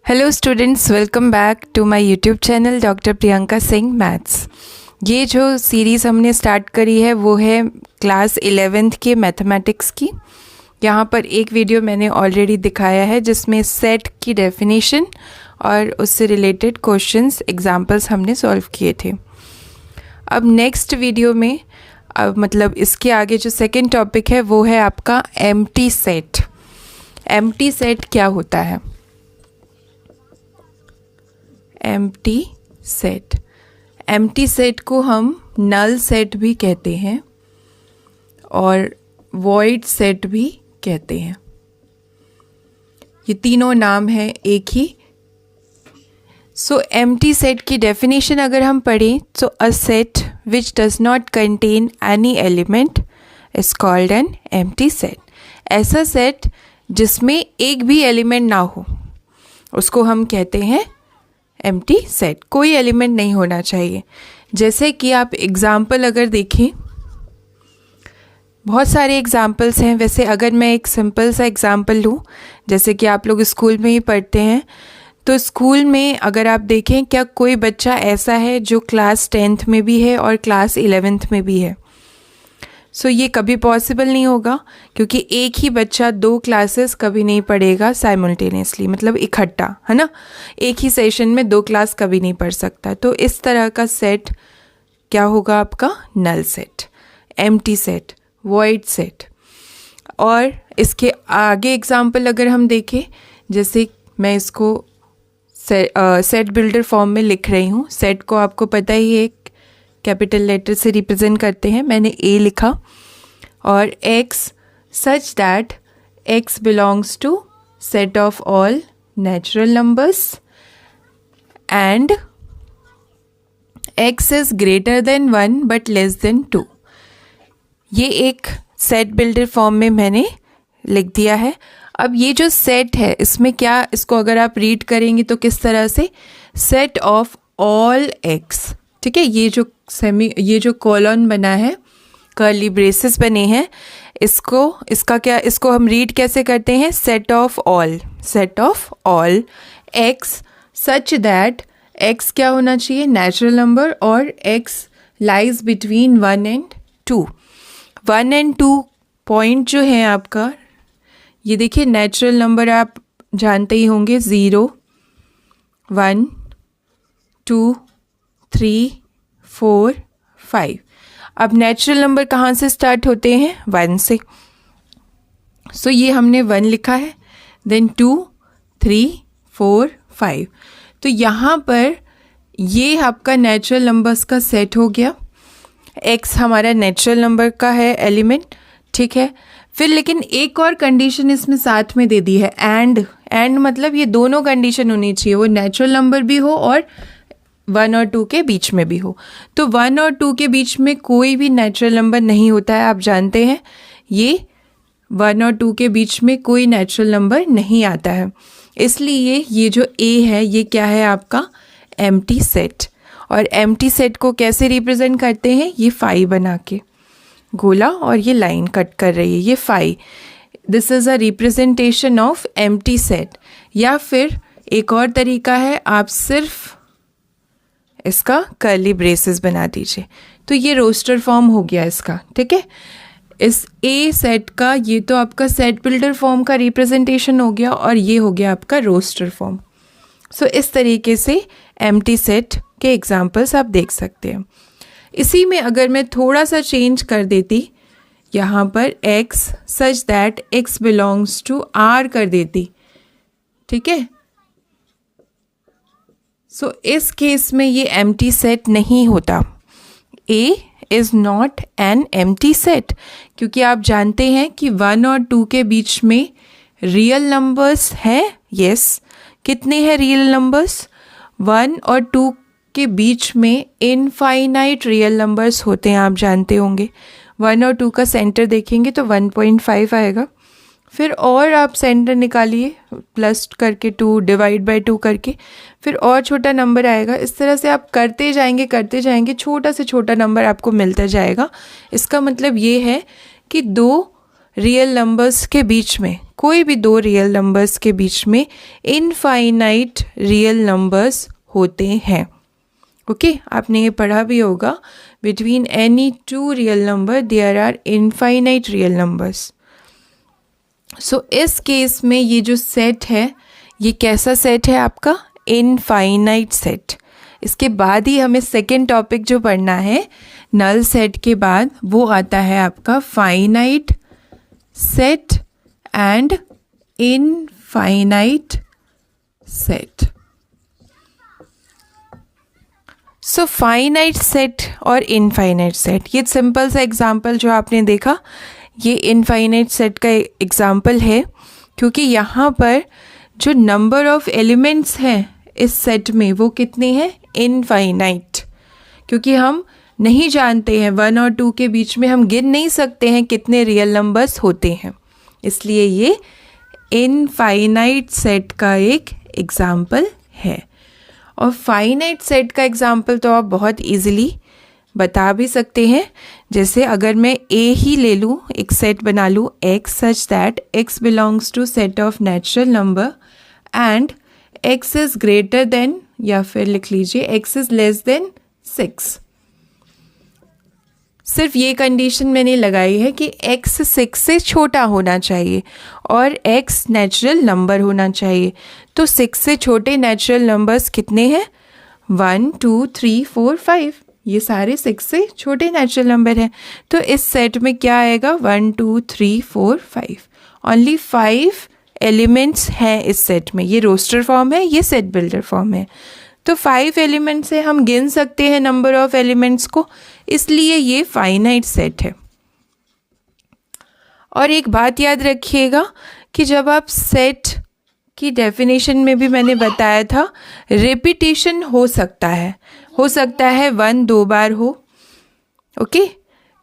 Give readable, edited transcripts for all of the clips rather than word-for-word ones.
Hello students, welcome back to my YouTube channel doctor Priyanka Singh maths. ये जो series हमने start करी है वो है क्लास 11th के मैथमेटिक्स की। यहाँ पर एक वीडियो मैंने ऑलरेडी दिखाया है जिसमें सेट की डेफिनेशन और उससे रिलेटेड क्वेश्चंस एग्जांपल्स हमने सॉल्व किए थे। अब नेक्स्ट वीडियो में मतलब इसके आगे जो सेकंड टॉपिक है वो है आपका एम्प्टी सेट। एम्प्टी सेट क्या होता है? एम्प्टी सेट को हम नल सेट भी कहते हैं और वॉइड सेट भी कहते हैं। ये तीनों नाम है एक ही। सो एम्प्टी सेट की डेफिनेशन अगर हम पढ़ें तो a set which does not contain any element is called an empty set. ऐसा सेट जिसमें एक भी एलिमेंट ना हो उसको हम कहते हैं एम्प्टी सेट। कोई एलिमेंट नहीं होना चाहिए। जैसे कि आप एग्जाम्पल अगर देखें, बहुत सारे एग्जाम्पल्स हैं। वैसे अगर मैं एक सिंपल सा एग्जाम्पल लूँ, जैसे कि आप लोग स्कूल में ही पढ़ते हैं, तो स्कूल में अगर आप देखें, क्या कोई बच्चा ऐसा है जो क्लास 10th में भी है और क्लास 11th में भी है? सो ये कभी पॉसिबल नहीं होगा, क्योंकि एक ही बच्चा दो क्लासेस कभी नहीं पढ़ेगा साइमल्टेनियसली, मतलब इकट्ठा, है ना। एक ही सेशन में दो क्लास कभी नहीं पढ़ सकता। तो इस तरह का सेट क्या होगा? आपका null set, empty set, void set. और इसके आगे एग्जाम्पल अगर हम देखें, जैसे मैं इसको सेट बिल्डर फॉर्म में लिख रही हूँ। सेट को आपको पता ही है कैपिटल लेटर से रिप्रेजेंट करते हैं। मैंने ए लिखा और x such that x belongs to set of all natural numbers and x is greater than 1 but less than 2। ये एक सेट बिल्डर फॉर्म में मैंने लिख दिया है। अब ये जो सेट है इसमें क्या, इसको अगर आप रीड करेंगे तो किस तरह से, सेट ऑफ ऑल x, ठीक है। ये जो कॉलन बना है, कर्ली ब्रेसेस बने हैं, इसको हम रीड कैसे करते हैं? Set of all x such that x क्या होना चाहिए? नेचुरल नंबर, और x lies between 1 and 2। 1 and 2 point जो है आपका, ये देखिए नेचुरल नंबर आप जानते ही होंगे, 0, 1, 2, 3, 4, 5। अब नेचुरल नंबर कहाँ से स्टार्ट होते हैं? 1 से। सो ये हमने 1 लिखा है, देन 2, 3, 4, 5। तो यहाँ पर ये आपका नेचुरल नंबर्स का सेट हो गया। x हमारा नेचुरल नंबर का है एलिमेंट, ठीक है। फिर लेकिन एक और कंडीशन इसमें साथ में दे दी है, एंड मतलब ये दोनों कंडीशन होनी चाहिए, वो नेचुरल नंबर भी हो और 1 और 2 के बीच में भी हो। तो 1 और 2 के बीच में कोई भी नेचुरल नंबर नहीं होता है, आप जानते हैं। ये 1 और 2 के बीच में कोई नेचुरल नंबर नहीं आता है, इसलिए ये जो A है ये क्या है? आपका एम्प्टी सेट। और एम्प्टी सेट को कैसे रिप्रेजेंट करते हैं? ये फाई बना के गोला, और ये लाइन कट कर रही है, ये phi. This is a representation of empty set. या फिर एक और तरीका है, आप सिर्फ इसका कर्ली ब्रेसेस बना दीजिए, तो ये रोस्टर फॉर्म हो गया इसका, ठीक है। इस ए सेट का, ये तो आपका सेट बिल्डर फॉर्म का रिप्रेजेंटेशन हो गया, और ये हो गया आपका रोस्टर फॉर्म। सो इस तरीके से एम्प्टी सेट के एग्जाम्पल्स आप देख सकते हैं। इसी में अगर मैं थोड़ा सा चेंज कर देती, यहाँ पर x such that x belongs to r कर देती, ठीक है। सो इस केस में ये एम्प्टी सेट नहीं होता। A is not an empty set, क्योंकि आप जानते हैं कि 1 और 2 के बीच में रियल नंबर्स हैं। यस, कितने हैं रियल नंबर्स? 1 और 2 के बीच में इनफाइनाइट रियल नंबर्स होते हैं, आप जानते होंगे। 1 और 2 का सेंटर देखेंगे तो 1.5 आएगा। फिर और आप सेंटर निकालिए, प्लस करके 2 डिवाइड बाय 2 करके, फिर और छोटा नंबर आएगा। इस तरह से आप करते जाएंगे, छोटा से छोटा नंबर आपको मिलता जाएगा। इसका मतलब ये है कि दो रियल नंबर्स के बीच में, कोई भी दो रियल नंबर्स के बीच में इनफाइनाइट रियल नंबर्स होते हैं। ओके, आपने ये पढ़ा भी होगा, between any two real number there are infinite real numbers. So इस केस में ये जो सेट है, ये कैसा सेट है आपका? Infinite set. इसके बाद ही हमें सेकेंड टॉपिक जो पढ़ना है नल सेट के बाद, वो आता है आपका finite set and infinite set. So finite set और इनफाइनाइट सेट, ये सिंपल सा एग्जांपल जो आपने देखा, ये इनफाइनाइट सेट का एग्जांपल है, क्योंकि यहाँ पर जो नंबर ऑफ एलिमेंट्स हैं इस सेट में वो कितने हैं? इनफाइनाइट। क्योंकि हम नहीं जानते हैं, 1 और 2 के बीच में हम गिन नहीं सकते हैं कितने रियल नंबर्स होते हैं, इसलिए ये इनफाइनाइट सेट का एक एग्जाम्पल है। और फाइनाइट सेट का एग्जाम्पल तो आप बहुत इजीली बता भी सकते हैं। जैसे अगर मैं ए ही ले लूँ, एक सेट बना लूँ x such that x belongs to set of natural number and x is greater than, या फिर लिख लीजिए x इज़ लेस देन 6। सिर्फ ये कंडीशन मैंने लगाई है कि x 6 से छोटा होना चाहिए और x नेचुरल नंबर होना चाहिए। तो 6 से छोटे नेचुरल नंबर्स कितने हैं? 1 2 3 4 5, ये सारे 6 से छोटे नेचुरल नंबर हैं। तो इस सेट में क्या आएगा? 1 2 3 4 5, ओनली 5 एलिमेंट्स हैं इस सेट में। ये रोस्टर फॉर्म है, ये सेट बिल्डर फॉर्म है। तो 5 एलिमेंट से हम गिन सकते हैं नंबर ऑफ एलिमेंट्स को, इसलिए ये फाइनाइट सेट है। और एक बात याद रखिएगा कि जब आप सेट की डेफिनेशन में भी मैंने बताया था, रिपीटिशन हो सकता है 1 2 बार हो, ओके,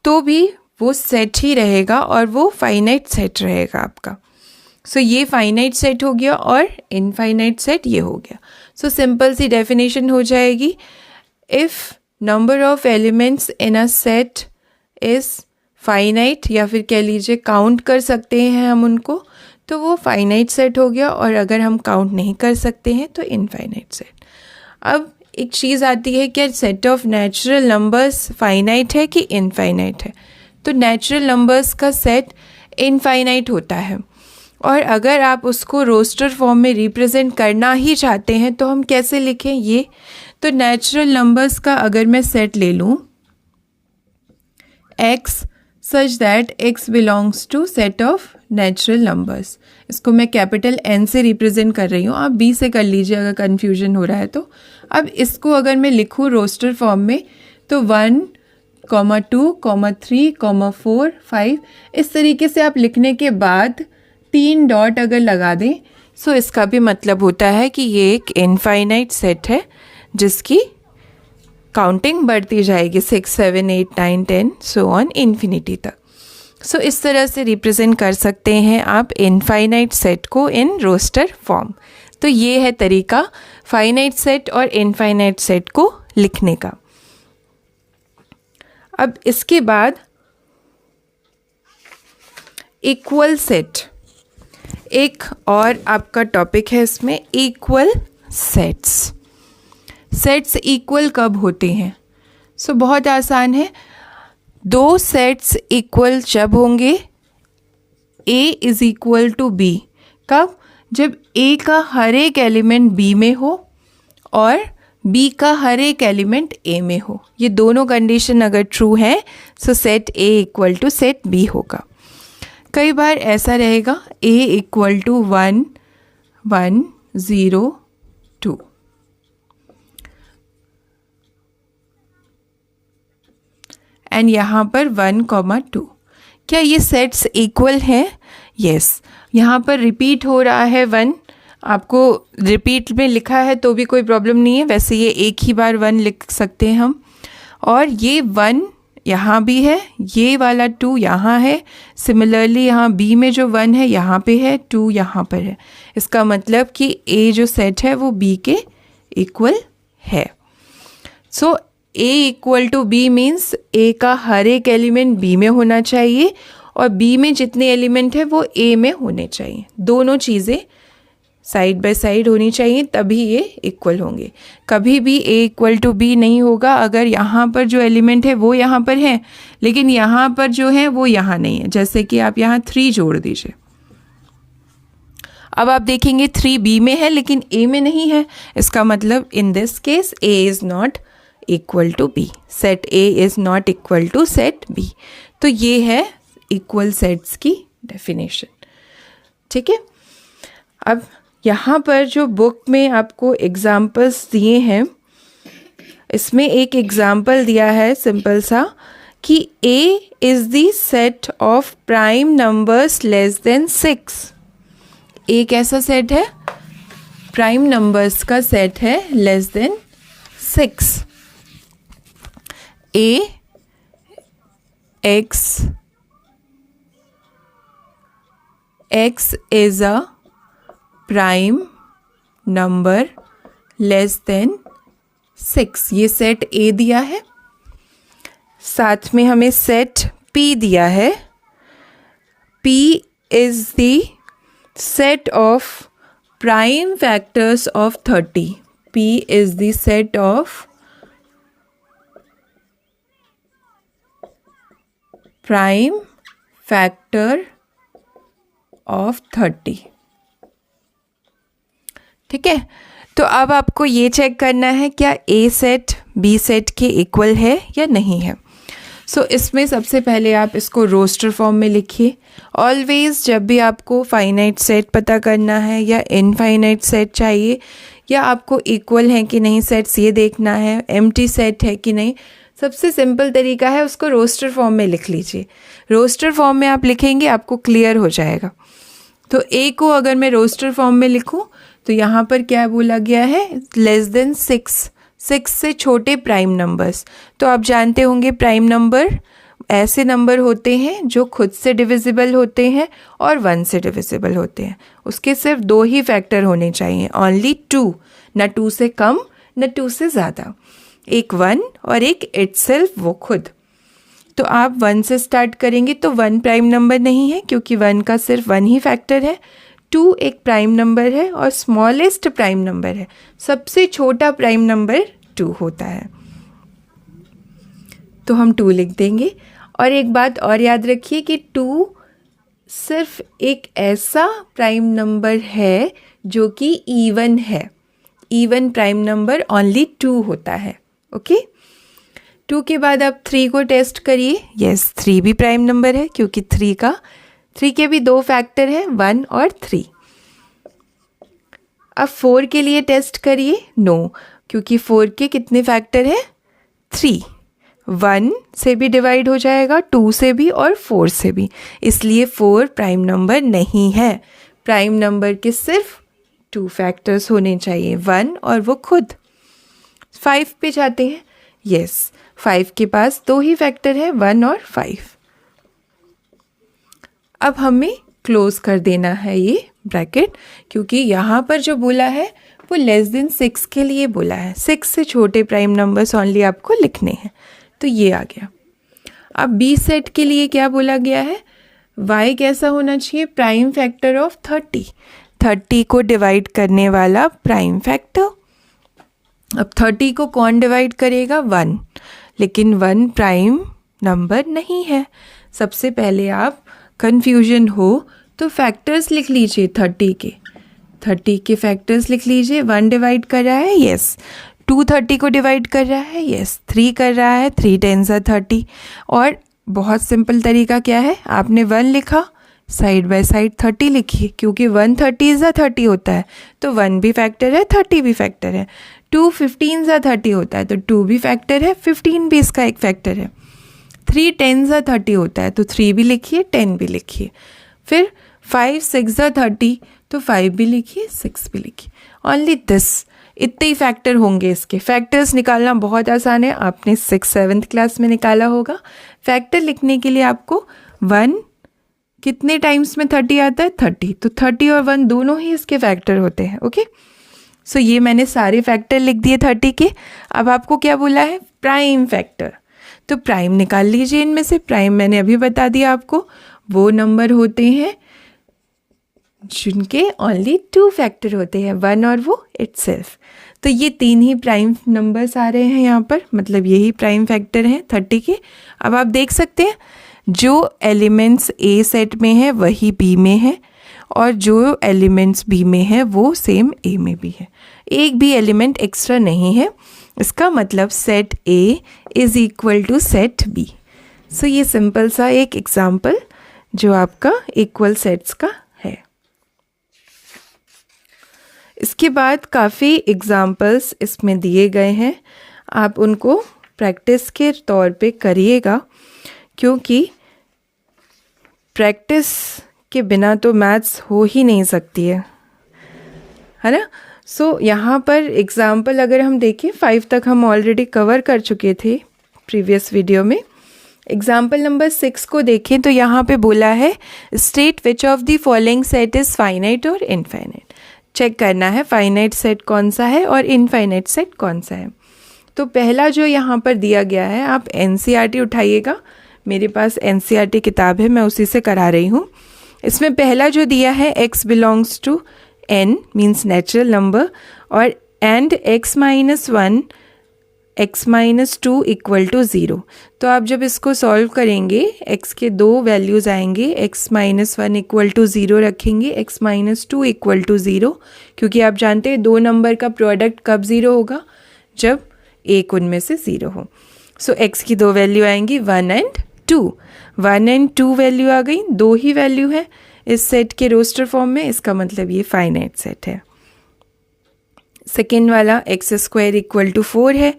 तो भी वो सेट ही रहेगा और वो फाइनाइट सेट रहेगा आपका। सो ये फाइनाइट सेट हो गया और इनफाइनाइट सेट ये हो गया। सो सिंपल सी डेफिनेशन हो जाएगी, if number of elements in a set is finite, या फिर कह लीजिए काउंट कर सकते हैं हम उनको, तो वो फाइनाइट सेट हो गया, और अगर हम काउंट नहीं कर सकते हैं तो इनफाइनाइट सेट। अब एक चीज़ आती है, क्या set of natural numbers finite है कि इनफाइनाइट है? तो नेचुरल नंबर्स का सेट इनफाइनाइट होता है, और अगर आप उसको रोस्टर फॉर्म में रिप्रेजेंट करना ही चाहते हैं तो हम कैसे लिखें ये? तो नेचुरल नंबर्स का अगर मैं सेट ले लूँ x such that x belongs to set of natural numbers, इसको मैं कैपिटल N से रिप्रेजेंट कर रही हूँ, आप B से कर लीजिए अगर कन्फ्यूजन हो रहा है तो। अब इसको अगर मैं लिखूँ रोस्टर फॉर्म में, तो 1 2 3 4 5, इस तरीके से आप लिखने के बाद 3 डॉट अगर लगा दें, सो इसका भी मतलब होता है कि ये एक इनफाइनाइट सेट है जिसकी काउंटिंग बढ़ती जाएगी 6 7 8 9 10 सो ऑन इन्फिनिटी तक। सो इस तरह से रिप्रेजेंट कर सकते हैं आप इनफाइनाइट सेट को इन रोस्टर फॉर्म। तो ये है तरीका फाइनाइट सेट और इनफाइनाइट सेट को लिखने का। अब इसके बाद इक्वल सेट, एक और आपका टॉपिक है इसमें, इक्वल सेट्स। सेट्स इक्वल कब होते हैं? सो बहुत आसान है, दो सेट्स इक्वल जब होंगे A is equal to B। कब? जब A का हर एक एलिमेंट B में हो और B का हर एक एलिमेंट A में हो। ये दोनों कंडीशन अगर ट्रू है so set A equal to set B होगा। कई बार ऐसा रहेगा A इक्वल टू 1 1 0 2, एंड यहाँ पर 1 2। क्या ये सेट्स इक्वल हैं? यस, यहाँ पर रिपीट हो रहा है 1, आपको रिपीट में लिखा है तो भी कोई प्रॉब्लम नहीं है, वैसे ये एक ही बार 1 लिख सकते हैं हम। और ये 1 यहाँ भी है, ये वाला 2 यहाँ है, सिमिलरली यहाँ B में जो 1 है यहाँ पे है, 2 यहाँ पर है। इसका मतलब कि A जो सेट है वो B के इक्वल है। So A equal to B means A का हर एक एलिमेंट B में होना चाहिए और बी में जितने एलिमेंट है वो ए में होने चाहिए। दोनों चीज़ें साइड बाय साइड होनी चाहिए, तभी ये इक्वल होंगे। कभी भी ए इक्वल टू बी नहीं होगा अगर यहाँ पर जो एलिमेंट है वो यहाँ पर है लेकिन यहाँ पर जो है वो यहाँ नहीं है। जैसे कि आप यहाँ 3 जोड़ दीजिए, अब आप देखेंगे 3 बी में है लेकिन ए में नहीं है। इसका मतलब in this case A is not equal to B, set A is not equal to set B. तो ये है इक्वल सेट्स की डेफिनेशन। ठीक है, अब यहाँ पर जो बुक में आपको एग्जाम्पल्स दिए हैं, इसमें एक एग्जाम्पल दिया है सिंपल सा कि A is the set of prime numbers less than 6। A कैसा सेट है? प्राइम नंबर्स का सेट है less than 6। A x is a prime number less than 6। ये सेट A दिया है, साथ में हमें सेट P दिया है। P is the set of prime factors of 30। P is the set of prime factor of 30। ठीक है, तो अब आपको ये चेक करना है क्या ए सेट बी सेट के इक्वल है या नहीं है। सो इसमें सबसे पहले आप इसको रोस्टर फॉर्म में लिखिए। ऑलवेज जब भी आपको फाइनाइट सेट पता करना है या इनफाइनाइट सेट चाहिए या आपको इक्वल है कि नहीं सेट्स ये देखना है, एम्प्टी सेट है कि नहीं, सबसे सिंपल तरीका है उसको रोस्टर फॉर्म में लिख लीजिए। रोस्टर फॉर्म में आप लिखेंगे आपको क्लियर हो जाएगा। तो ए को अगर मैं रोस्टर फॉर्म में लिखूं तो यहाँ पर क्या बोला गया है? लेस देन 6 से छोटे प्राइम नंबर्स। तो आप जानते होंगे प्राइम नंबर ऐसे नंबर होते हैं जो खुद से डिविजिबल होते हैं और 1 से डिविजिबल होते हैं। उसके सिर्फ 2 ही फैक्टर होने चाहिए, ओनली 2, न 2 से कम न 2 से ज़्यादा, एक 1 और एक इटसेल्फ वो खुद। तो आप 1 से स्टार्ट करेंगे तो 1 प्राइम नंबर नहीं है क्योंकि 1 का सिर्फ 1 ही फैक्टर है। 2 एक प्राइम नंबर है और स्मॉलेस्ट प्राइम नंबर है, सबसे छोटा प्राइम नंबर 2 होता है। तो हम 2 लिख देंगे। और एक बात और याद रखिए कि 2 सिर्फ एक ऐसा प्राइम नंबर है जो कि इवन है। इवन प्राइम नंबर ओनली 2 होता है। ओके, 2 के बाद आप 3 को टेस्ट करिए। यस, 3 भी प्राइम नंबर है क्योंकि 3 के भी 2 फैक्टर है, 1 और 3। अब 4 के लिए टेस्ट करिए। नो, क्योंकि 4 के कितने फैक्टर है? 3। 1 से भी डिवाइड हो जाएगा, 2 से भी और 4 से भी, इसलिए 4 प्राइम नंबर नहीं है। प्राइम नंबर के सिर्फ 2 फैक्टर्स होने चाहिए, 1 और वो खुद। 5 पे जाते हैं। यस, 5 के पास 2 ही फैक्टर है, 1 और 5। अब हमें क्लोज कर देना है ये ब्रैकेट, क्योंकि यहाँ पर जो बोला है वो लेस देन 6 के लिए बोला है। 6 से छोटे प्राइम नंबर्स ओनली आपको लिखने हैं। तो ये आ गया। अब बी सेट के लिए क्या बोला गया है? y कैसा होना चाहिए? Prime factor of 30। 30 को डिवाइड करने वाला प्राइम फैक्टर। अब 30 को कौन डिवाइड करेगा? 1, लेकिन 1 प्राइम नंबर नहीं है। सबसे पहले आप कन्फ्यूजन हो तो फैक्टर्स लिख लीजिए 30 के फैक्टर्स लिख लीजिए। 1 डिवाइड कर रहा है, यस। 2 30 को डिवाइड कर रहा है, यस। 3 कर रहा है, 3 10 30। और बहुत सिंपल तरीका क्या है? आपने 1 लिखा, साइड बाय साइड 30 लिखिए, क्योंकि 1 30 30 होता है तो 1 भी फैक्टर है, 30 भी फैक्टर है। 2 15 30 होता है तो 2 भी फैक्टर है, 15 भी इसका एक फैक्टर है। 3 10 30 होता है तो 3 भी लिखिए, 10 भी लिखिए। फिर 5 6 30 तो 5 भी लिखिए, 6 भी लिखिए। ओनली दिस, इतने ही फैक्टर होंगे। इसके फैक्टर्स निकालना बहुत आसान है, आपने 6th 7th क्लास में निकाला होगा। फैक्टर लिखने के लिए आपको 1 कितने टाइम्स में 30 आता है? 30। तो 30 और 1 दोनों ही इसके फैक्टर होते हैं। ओके, सो ये मैंने सारे फैक्टर लिख दिए 30 के। अब आपको क्या बोला है? Prime factor. तो प्राइम निकाल लीजिए इनमें से। प्राइम मैंने अभी बता दिया आपको, वो नंबर होते हैं जिनके ओनली 2 फैक्टर होते हैं, 1 और वो इटसेल्फ। तो ये 3 ही प्राइम नंबर्स आ रहे हैं यहाँ पर, मतलब यही प्राइम फैक्टर हैं 30 के। अब आप देख सकते हैं जो एलिमेंट्स ए सेट में है वही बी में है, और जो एलिमेंट्स बी में है वो सेम ए में भी है, एक भी एलिमेंट एक्स्ट्रा नहीं है। इसका मतलब set A is equal to set B. So ये सिंपल सा एक एग्जाम्पल जो आपका इक्वल सेट्स का है। इसके बाद काफ़ी एग्जाम्पल्स इसमें दिए गए हैं, आप उनको प्रैक्टिस के तौर पे करिएगा, क्योंकि प्रैक्टिस के बिना तो मैथ्स हो ही नहीं सकती है ना। सो यहाँ पर एग्जाम्पल अगर हम देखें 5 तक हम ऑलरेडी कवर कर चुके थे प्रीवियस वीडियो में। एग्जाम्पल नंबर 6 को देखें तो यहाँ पे बोला है state which of the following set is finite और इनफाइनाइट। चेक करना है फाइनाइट सेट कौन सा है और इनफाइनाइट सेट कौन सा है। तो पहला जो यहाँ पर दिया गया है, आप एनसीईआरटी उठाइएगा, मेरे पास एनसीईआरटी किताब है, मैं उसी से करा रही हूँ। इसमें पहला जो दिया है x belongs to n means natural number, और and x minus 1 x minus 2 equal to 0। तो आप जब इसको सॉल्व करेंगे x के 2 वैल्यूज़ आएंगे, x माइनस 1 इक्वल टू 0 रखेंगे, x माइनस 2 इक्वल टू 0, क्योंकि आप जानते हैं 2 नंबर का प्रोडक्ट कब 0 होगा, जब एक उनमें से 0 हो। सो x की 2 वैल्यू आएंगी 1 एंड 2। 1 एंड 2 वैल्यू आ गई, 2 ही वैल्यू है इस सेट के रोस्टर फॉर्म में, इसका मतलब ये फाइनाइट सेट है। सेकेंड वाला एक्स स्क्वायर इक्वल टू 4 है,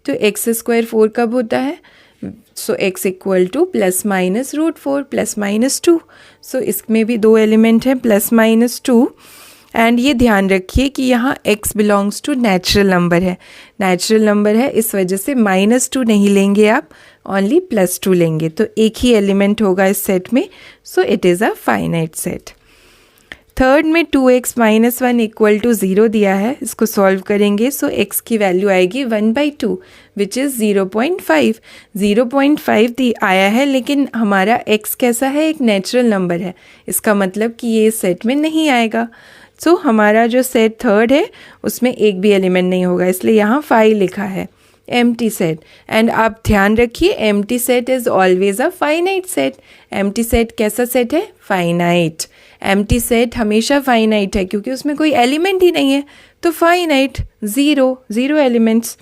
तो एक्स स्क्वायर 4 कब होता है, so x equal to plus minus root 4 plus minus 2। So इसमें भी 2 एलिमेंट हैं प्लस माइनस 2, एंड ये ध्यान रखिए कि यहाँ x belongs to natural number है, नेचुरल नंबर है इस वजह से -2 नहीं लेंगे आप, ओनली +2 लेंगे, तो एक ही एलिमेंट होगा इस सेट में, so it is a finite set. Third में 2x माइनस 1 इक्वल टू 0 दिया है, इसको सॉल्व करेंगे सो x की वैल्यू आएगी 1/2 विच इज़ 0.5। 0.5 आया है, लेकिन हमारा x कैसा है, एक नेचुरल नंबर है, इसका मतलब कि ये सेट में नहीं आएगा। सो हमारा जो सेट थर्ड है उसमें एक भी एलिमेंट नहीं होगा, इसलिए यहाँ 5 लिखा है, एम्प्टी सेट। एंड आप ध्यान रखिए empty set is always a finite set. Empty set कैसा सेट है, फाइनाइट। एम्प्टी सेट हमेशा फाइनाइट है क्योंकि उसमें कोई एलिमेंट ही नहीं है, तो फाइनाइट, 0 एलिमेंट्स।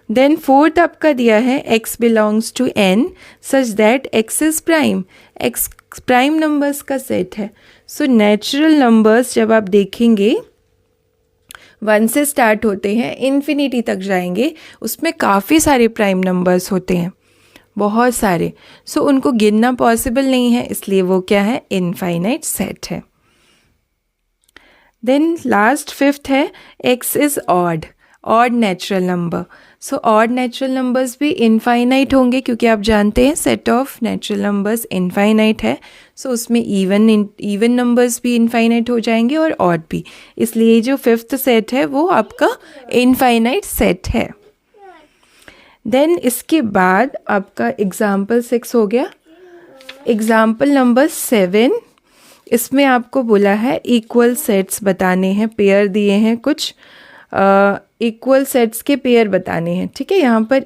देन फोर्थ आपका दिया है x belongs to n such that x is prime. x prime numbers का सेट है, सो नेचुरल नंबर्स जब आप देखेंगे 1 से स्टार्ट होते हैं, इन्फिनिटी तक जाएंगे, उसमें काफ़ी सारे प्राइम नंबर्स होते हैं, बहुत सारे, सो उनको गिनना पॉसिबल नहीं है, इसलिए वो क्या है, इनफाइनाइट सेट है। देन लास्ट फिफ्थ है x is odd natural number. So odd natural numbers भी इनफाइनाइट होंगे क्योंकि आप जानते हैं set of natural numbers infinite है, सो उसमें इवन नंबर्स भी इनफाइनाइट हो जाएंगे और ऑड भी, इसलिए जो फिफ्थ सेट है वो आपका इनफाइनाइट सेट है। देन इसके बाद आपका एग्जाम्पल 6 हो गया। एग्जाम्पल नंबर 7, इसमें आपको बोला है इक्वल सेट्स बताने हैं, पेयर दिए हैं कुछ, इक्वल सेट्स के पेयर बताने हैं, ठीक है। यहाँ पर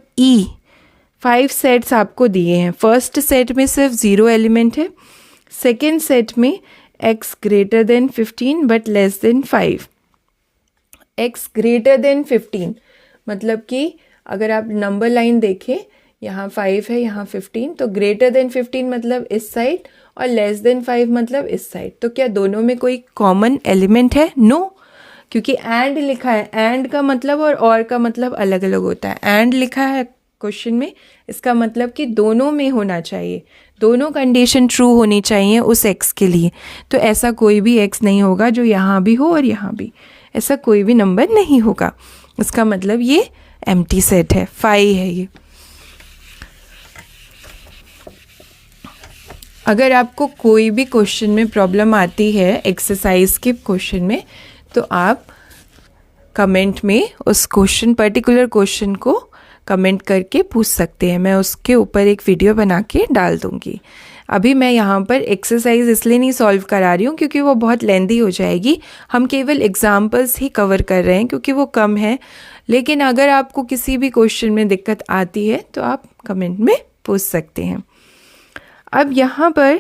5 सेट्स आपको दिए हैं। फर्स्ट सेट में सिर्फ 0 एलिमेंट है, सेकेंड सेट में x greater than 15 but less then 5। x greater than 15 मतलब कि अगर आप नंबर लाइन देखें, यहाँ 5 है, यहाँ 15, तो ग्रेटर देन 15 मतलब इस साइड और लेस देन 5 मतलब इस साइड। तो क्या दोनों में कोई कॉमन एलिमेंट है? नो, क्योंकि एंड लिखा है, एंड का मतलब और का मतलब अलग अलग होता है। एंड लिखा है क्वेश्चन में, इसका मतलब कि दोनों में होना चाहिए, दोनों कंडीशन ट्रू होनी चाहिए उस x के लिए। तो ऐसा कोई भी x नहीं होगा जो यहाँ भी हो और यहाँ भी, ऐसा कोई भी नंबर नहीं होगा, इसका मतलब ये एम्प्टी सेट है, 5 है ये। अगर आपको कोई भी क्वेश्चन में प्रॉब्लम आती है एक्सरसाइज के क्वेश्चन में, तो आप कमेंट में उस क्वेश्चन, पर्टिकुलर क्वेश्चन को कमेंट करके पूछ सकते हैं, मैं उसके ऊपर एक वीडियो बना के डाल दूँगी। अभी मैं यहाँ पर एक्सरसाइज इसलिए नहीं सॉल्व करा रही हूँ क्योंकि वो बहुत लेंदी हो जाएगी, हम केवल एग्जाम्पल्स ही कवर कर रहे हैं क्योंकि वो कम है। लेकिन अगर आपको किसी भी क्वेश्चन में दिक्कत आती है तो आप कमेंट में पूछ सकते हैं। अब यहाँ पर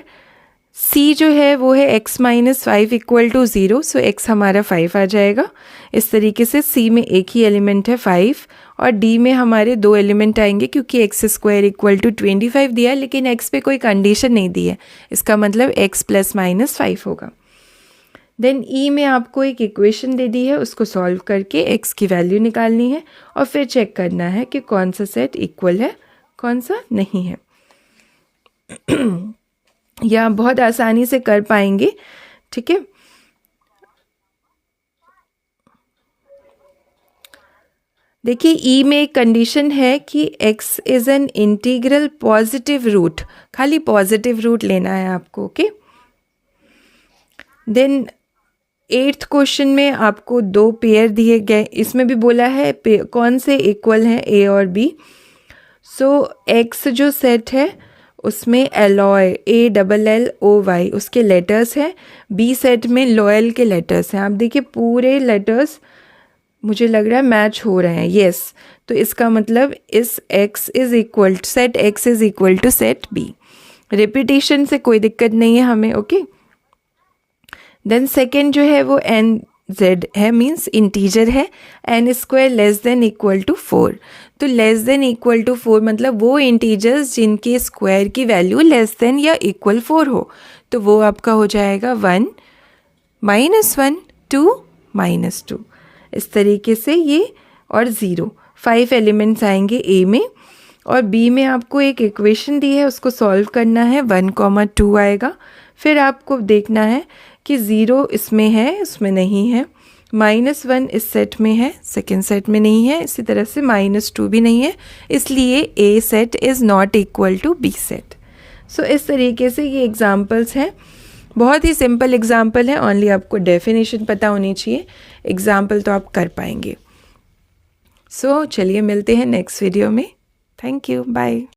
c जो है वो है x minus 5 equal to 0, so x हमारा 5 आ जाएगा। इस तरीके से c में एक ही एलिमेंट है 5 और d में हमारे 2 एलिमेंट आएंगे क्योंकि x स्क्वायर इक्वल टू 25 दिया है, लेकिन x पे कोई कंडीशन नहीं दी है, इसका मतलब x प्लस माइनस 5 होगा। देन e में आपको एक इक्वेशन दे दी है, उसको सॉल्व करके x की वैल्यू निकालनी है और फिर चेक करना है कि कौन सा सेट इक्वल है कौन सा नहीं है। या बहुत आसानी से कर पाएंगे, ठीक है। देखिए ई में एक कंडीशन है कि x is an integral positive root, खाली पॉजिटिव रूट लेना है आपको, ओके। देन 8th क्वेश्चन में आपको 2 पेयर दिए गए, इसमें भी बोला है कौन से इक्वल हैं a और b। सो x जो सेट है उसमें एलॉय ALLOY उसके लेटर्स हैं, बी सेट में लॉयल के लेटर्स हैं। आप देखिए पूरे लेटर्स मुझे लग रहा है मैच हो रहे हैं, यस। तो इसका मतलब इस x is equal set x is equal to set b। Repetition से कोई दिक्कत नहीं है हमें, ओके। देन सेकेंड जो है वो NZ है, मीन्स इंटीजर है, n square less than equal to 4। तो लेस देन इक्वल टू 4 मतलब वो इंटीजर्स जिनके स्क्वायर की वैल्यू लेस देन या इक्वल 4 हो, तो वो आपका हो जाएगा 1 -1 2 -2, इस तरीके से ये। और 0 5 एलिमेंट्स आएंगे a में, और b में आपको एक इक्वेशन दी है उसको सॉल्व करना है, 1 2 आएगा। फिर आपको देखना है कि 0 इसमें है, उसमें नहीं है, -1 इस सेट में है, सेकेंड सेट में नहीं है, इसी तरह से -2 भी नहीं है, इसलिए a set is not equal to b set. So इस तरीके से ये एग्जाम्पल्स हैं, बहुत ही सिंपल एग्जाम्पल है, ओनली आपको डेफिनेशन पता होनी चाहिए, एग्जाम्पल तो आप कर पाएंगे। सो चलिए मिलते हैं नेक्स्ट वीडियो में। Thank you, bye.